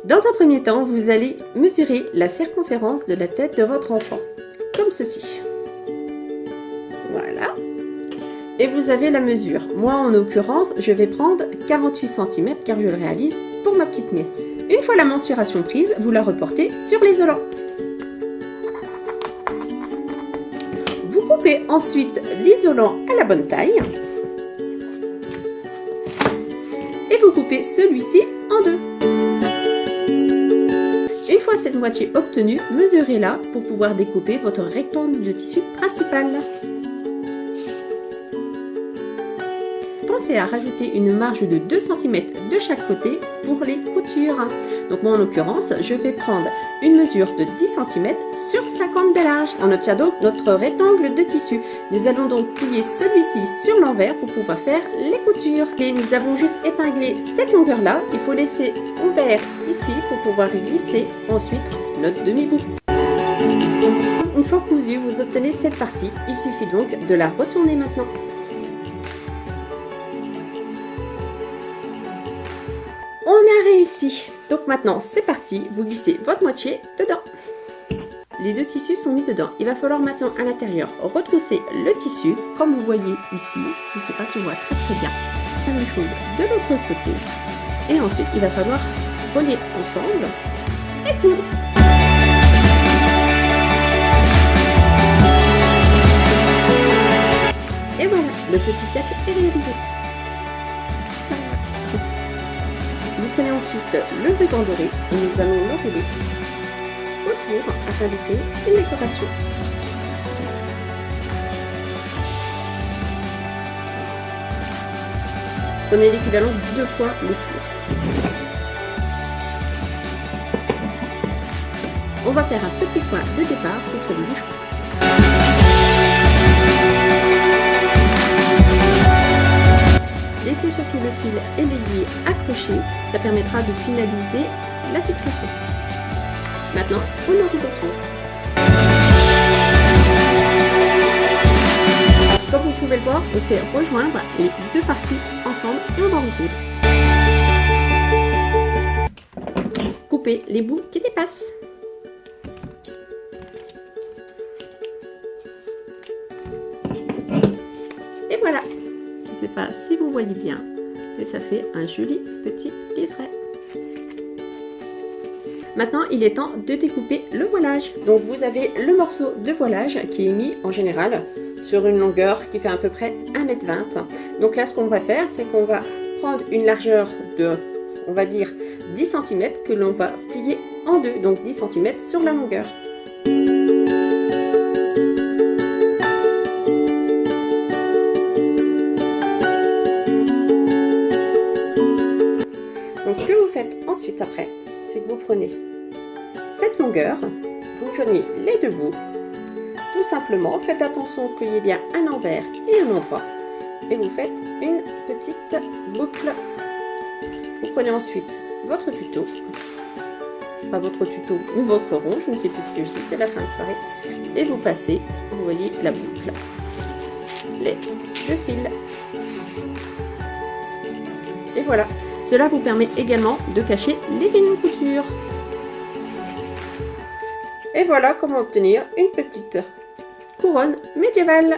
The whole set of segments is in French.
Dans un premier temps, vous allez mesurer la circonférence de la tête de votre enfant, comme ceci. Voilà. Et vous avez la mesure. Moi, en l'occurrence, je vais prendre 48 cm car je le réalise pour ma petite nièce. Une fois la mensuration prise, vous la reportez sur l'isolant. Vous coupez ensuite l'isolant à la bonne taille. Et vous coupez celui-ci en deux. Une fois cette moitié obtenue, mesurez-la pour pouvoir découper votre rectangle de tissu principal. Pensez à rajouter une marge de 2 cm de chaque côté pour les coutures. Donc moi en l'occurrence, je vais prendre une mesure de 10 cm sur 50 de large. On obtient donc notre rectangle de tissu. Nous allons donc plier celui-ci sur l'envers pour pouvoir faire les coutures. Et nous avons juste épinglé cette longueur-là. Il faut laisser ouvert ici pour pouvoir glisser ensuite notre demi-bout. Une fois cousu, vous obtenez cette partie. Il suffit donc de la retourner maintenant. On a réussi. Donc maintenant, c'est parti. Vous glissez votre moitié dedans. Les deux tissus sont mis dedans. Il va falloir maintenant à l'intérieur retrousser le tissu. Comme vous voyez ici, je ne sais pas si on voit très bien. La même chose de l'autre côté. Et ensuite, il va falloir relier ensemble et coudre. Et voilà, le petit cercle est réalisé. Vous prenez ensuite le ruban doré et nous allons l'enrouler autour afin de créer une décoration. Prenez l'équivalent de 2 fois le tour. On va faire un petit point de départ pour que ça ne bouge pas. Laissez surtout le fil et l'aiguille accrochés, ça permettra de finaliser la fixation. Maintenant, on enroule autour. Comme vous pouvez le voir, on fait rejoindre les deux parties ensemble et on va recoudre. Coupez les bouts qui dépassent. Et voilà. Je ne sais pas si vous voyez bien, mais ça fait un joli petit liseré. Maintenant, il est temps de découper le voilage. Donc, vous avez le morceau de voilage qui est mis en général sur une longueur qui fait à peu près 1,20 m. Donc là, ce qu'on va faire, c'est qu'on va prendre une largeur de, on va dire, 10 cm que l'on va plier en deux. Donc 10 cm sur la longueur. Donc ce que vous faites ensuite après, c'est que vous prenez cette longueur, vous joignez les deux bouts, tout simplement, faites attention qu'il y ait bien un envers et un endroit, et vous faites une petite boucle. Vous prenez ensuite votre tuto, pas votre tuto ou votre rond, je ne sais plus ce que je dis, c'est la fin de soirée, et vous passez, vous voyez la boucle, les deux fils, et voilà. Cela vous permet également de cacher les lignes de couture. Et voilà comment obtenir une petite couronne médiévale.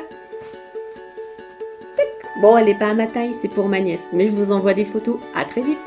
Bon, elle n'est pas à ma taille, c'est pour ma nièce, mais je vous envoie des photos. À très vite.